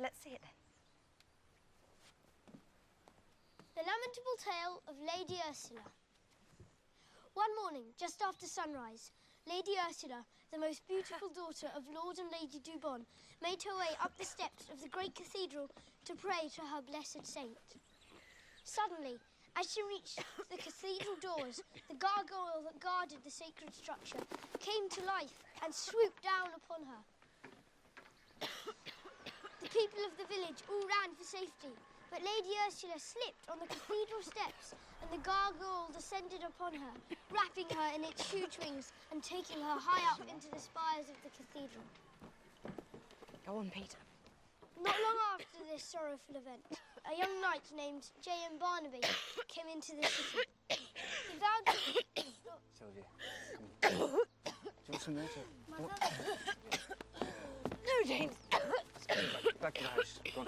Let's see it then. The Lamentable Tale of Lady Ursula. One morning, just after sunrise, Lady Ursula, the most beautiful daughter of Lord and Lady Dubon, made her way up the steps of the great cathedral to pray to her blessed saint. Suddenly, as she reached the cathedral doors, the gargoyle that guarded the sacred structure came to life and swooped down upon her. The people of the village all ran for safety, but Lady Ursula slipped on the cathedral steps and the gargoyle descended upon her, wrapping her in its huge wings and taking her high up into the spires of the cathedral. Go on, Peter. Not long after this sorrowful event, a young knight named J.M. Barnaby came into the city. He vowed to... Sylvia, come on. Do you want some water? My brother... No, James. Back to the house. Go on.